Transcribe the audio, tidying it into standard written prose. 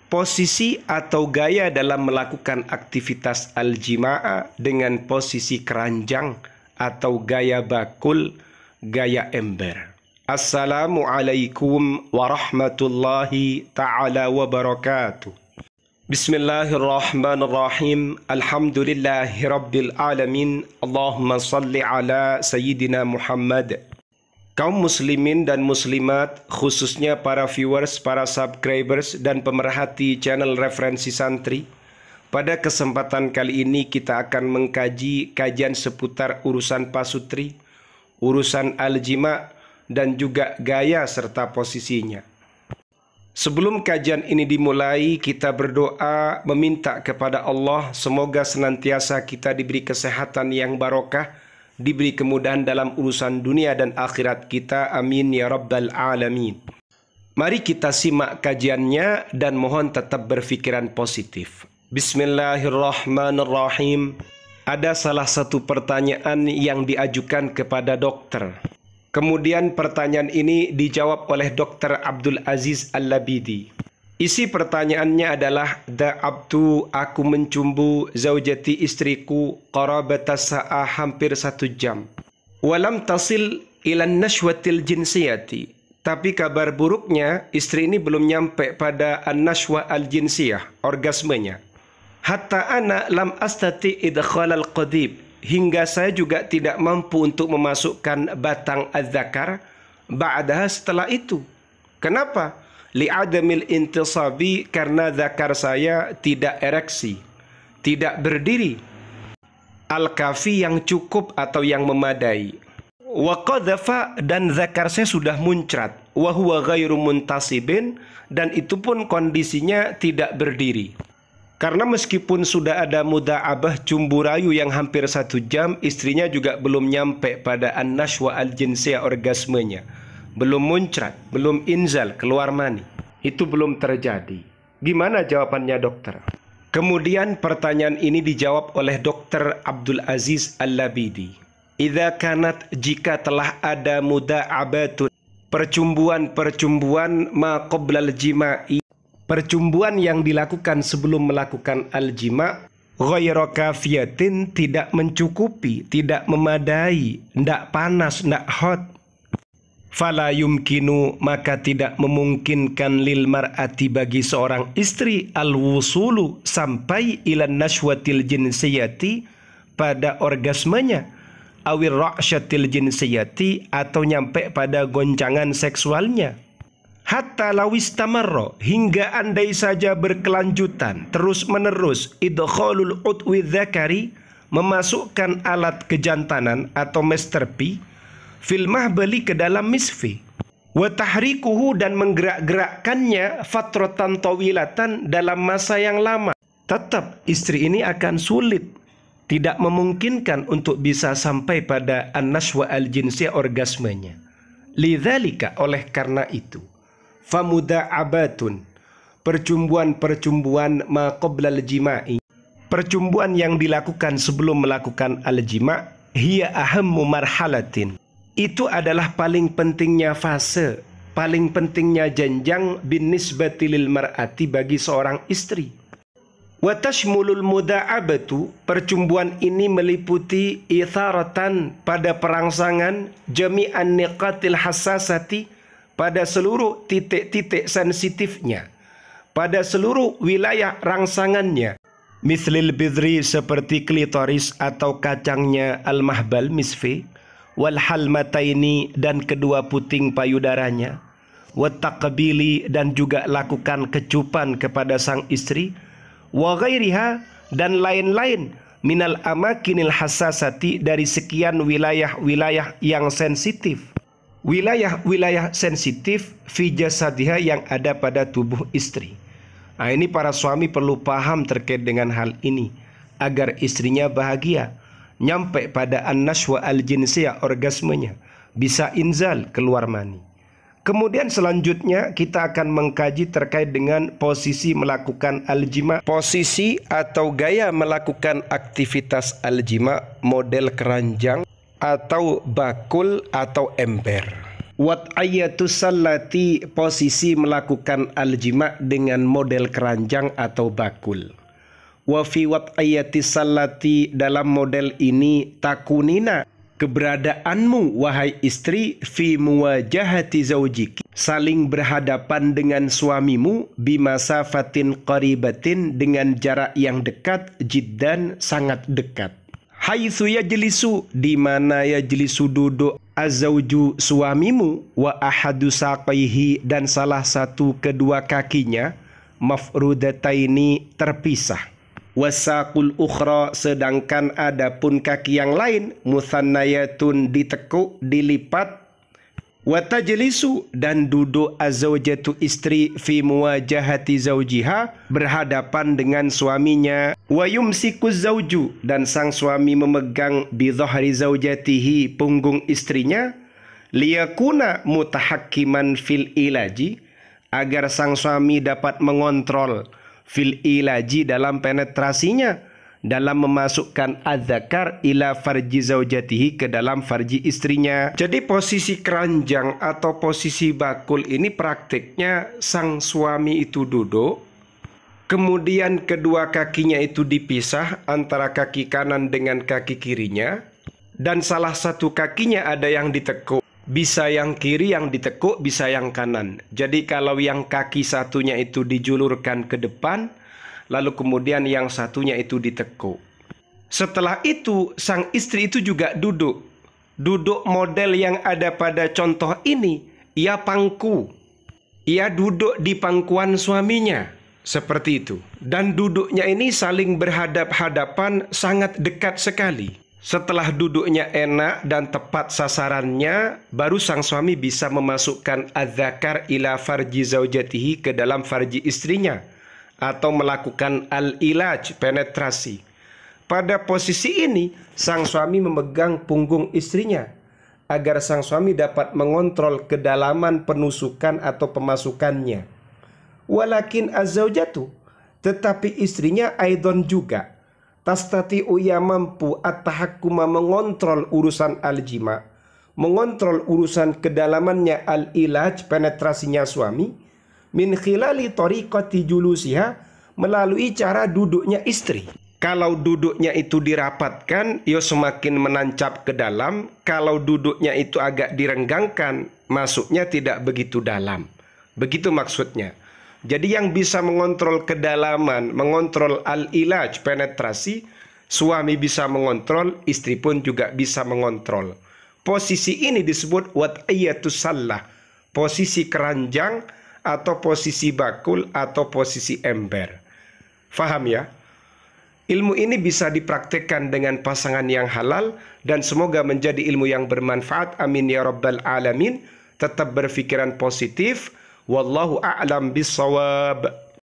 Posisi atau gaya dalam melakukan aktivitas al-jima'ah dengan posisi keranjang atau gaya bakul, gaya ember. Assalamualaikum warahmatullahi ta'ala wabarakatuh. Bismillahirrahmanirrahim. Alhamdulillahi rabbil alamin. Allahumma salli ala Sayyidina Muhammad. Kaum muslimin dan muslimat, khususnya para viewers, para subscribers, dan pemerhati channel Referensi Santri, pada kesempatan kali ini kita akan mengkaji kajian seputar urusan pasutri, urusan al-jima' dan juga gaya serta posisinya. Sebelum kajian ini dimulai, kita berdoa meminta kepada Allah semoga senantiasa kita diberi kesehatan yang barokah, diberi kemudahan dalam urusan dunia dan akhirat kita. Amin ya rabbal alamin. Mari kita simak kajiannya dan mohon tetap berpikiran positif. Bismillahirrahmanirrahim. Ada salah satu pertanyaan yang diajukan kepada dokter. Kemudian pertanyaan ini dijawab oleh Dr. Abdul Aziz Al-Labidi. Isi pertanyaannya adalah, da'abtu, aku mencumbu zaujati, istriku, qarabata sa'ah, hampir 1 jam. Walam tasil ilan nashwatil jinsiyati. Tapi kabar buruknya, istri ini belum nyampe pada an-nashwa al-jinsiyah, orgasmenya. Hatta ana lam astati idkhalal qadib. Hingga saya juga tidak mampu untuk memasukkan batang az-zakar ba'daha, setelah itu. Kenapa? Li'adamil intisabi, karena zakar saya tidak ereksi, tidak berdiri. Al-kafi, yang cukup atau yang memadai. Wa qadhafa, dan zakar saya sudah muncrat. Wa huwa ghairu muntasibin, dan itu pun kondisinya tidak berdiri. Karena meskipun sudah ada muda'abah, cumbu rayu yang hampir 1 jam, istrinya juga belum nyampe pada an-nashwa al-jinsiyah, orgasmenya. Belum muncrat, belum inzal, keluar mani. Itu belum terjadi. Gimana jawabannya dokter? Kemudian pertanyaan ini dijawab oleh Dr. Abdul Aziz Al-Labidi. Idza kanat, jika telah ada muda'abatun, percumbuan ma qoblal jima'i, percumbuan yang dilakukan sebelum melakukan al-jima', ghayra kafiyatin, tidak mencukupi, tidak memadai, ndak panas, ndak hot. Fala yumkinu, maka tidak memungkinkan lil mar'ati, bagi seorang istri, al-wusulu, sampai ilan nashwatil jinsiyati, pada orgasmenya, awir ra'syatil jinsiyati, atau nyampe pada goncangan seksualnya. Hatta lawistamarro, hingga andai saja berkelanjutan, terus menerus, idkhalul udwi dzakari, memasukkan alat kejantanan atau masturbasi, fil mahbali, ke dalam misfi, wa tahrikuhu, dan menggerak-gerakkannya, fatratan tawilatan, dalam masa yang lama, tetap istri ini akan sulit, tidak memungkinkan untuk bisa sampai pada an-nashwa al-jinsiyah, orgasmenya. Lidzalika, oleh karena itu, famuda'abatun, percumbuan-percumbuan ma qoblal jima'i, percumbuan yang dilakukan sebelum melakukan al-jima', hiya ahammu marhalatin, itu adalah paling pentingnya fase, paling pentingnya jenjang, bin nisbati lil mar'ati, bagi seorang istri. Wa tashmulul muda'abatu, percumbuan ini meliputi itharatan, pada perangsangan, jami'an niqatil hassasati, pada seluruh titik-titik sensitifnya, pada seluruh wilayah rangsangannya. Mithlil bidri, seperti klitoris atau kacangnya al-mahbal, misfi, wal halmataini, dan kedua puting payudaranya, wat taqbili, dan juga lakukan kecupan kepada sang istri, wa ghairiha, dan lain-lain, minal amakinil hassasati, dari sekian wilayah-wilayah yang sensitif, wilayah-wilayah sensitif, fi jasadiha, yang ada pada tubuh istri. Nah, ini para suami perlu paham terkait dengan hal ini, agar istrinya bahagia, nyampe pada an-nashwa al-jinsiyah, orgasmenya, bisa inzal, keluar mani. Kemudian selanjutnya kita akan mengkaji terkait dengan posisi melakukan al-jima', posisi atau gaya melakukan aktivitas al-jima', model keranjang atau bakul atau ember. Wad'ayatus sallati, posisi melakukan al-jima' dengan model keranjang atau bakul. Wa fi wad'ayatis sallati, dalam model ini takunina, keberadaanmu wahai istri, fi muwajahati zaujiki, saling berhadapan dengan suamimu, bimasafatin qaribatin, dengan jarak yang dekat, jiddan, sangat dekat. Haitsu yajlisu, di mana yajlisu duduk, azauju, suamimu, wa ahadu saqaihi, dan salah satu kedua kakinya, mafrudataini, terpisah. Wasaqul ukhra, sedangkan adapun kaki yang lain, muthannayatun, ditekuk, dilipat. Watajlisu, dan duduk azawjatu, istri, fi muwajahati zaujiha, berhadapan dengan suaminya. Wa yumsiku zauju, dan sang suami memegang bi dhahri zaujatihi, punggung istrinya. Liyakuna mutahakkiman fil ilaji, agar sang suami dapat mengontrol fil ilaji, dalam penetrasinya, dalam memasukkan adzakar ila farji zaujatihi, ke dalam farji istrinya. Jadi posisi keranjang atau posisi bakul ini praktiknya sang suami itu duduk, kemudian kedua kakinya itu dipisah antara kaki kanan dengan kaki kirinya, dan salah satu kakinya ada yang ditekuk. Bisa yang kiri yang ditekuk, bisa yang kanan. Jadi kalau yang kaki satunya itu dijulurkan ke depan, lalu kemudian yang satunya itu ditekuk. Setelah itu sang istri itu juga duduk. Duduk model yang ada pada contoh ini, ia pangku. Ia duduk di pangkuan suaminya, seperti itu. Dan duduknya ini saling berhadap-hadapan, sangat dekat sekali. Setelah duduknya enak dan tepat sasarannya, baru sang suami bisa memasukkan adzakar ila farji zaujatihi, ke dalam farji istrinya, atau melakukan al-ilaj, penetrasi. Pada posisi ini, sang suami memegang punggung istrinya, agar sang suami dapat mengontrol kedalaman penusukan atau pemasukannya. Walakin az-zaujatu, tetapi istrinya aidon juga, tastati'u, ia mampu, at-tahakkuma, mengontrol urusan al-jima', mengontrol urusan kedalamannya al-ilaj, penetrasinya suami, min khilali tariqati julusiha, melalui cara duduknya istri. Kalau duduknya itu dirapatkan, ya semakin menancap ke dalam. Kalau duduknya itu agak direnggangkan, masuknya tidak begitu dalam. Begitu maksudnya. Jadi yang bisa mengontrol kedalaman, mengontrol al-ilaj, penetrasi, suami bisa mengontrol, istri pun juga bisa mengontrol. Posisi ini disebut wad'iyatus sallah, posisi keranjang, atau posisi bakul, atau posisi ember. Faham ya? Ilmu ini bisa dipraktikkan dengan pasangan yang halal, dan semoga menjadi ilmu yang bermanfaat. Amin ya rabbal alamin. Tetap berpikiran positif. Wallahu a'lam bissawab.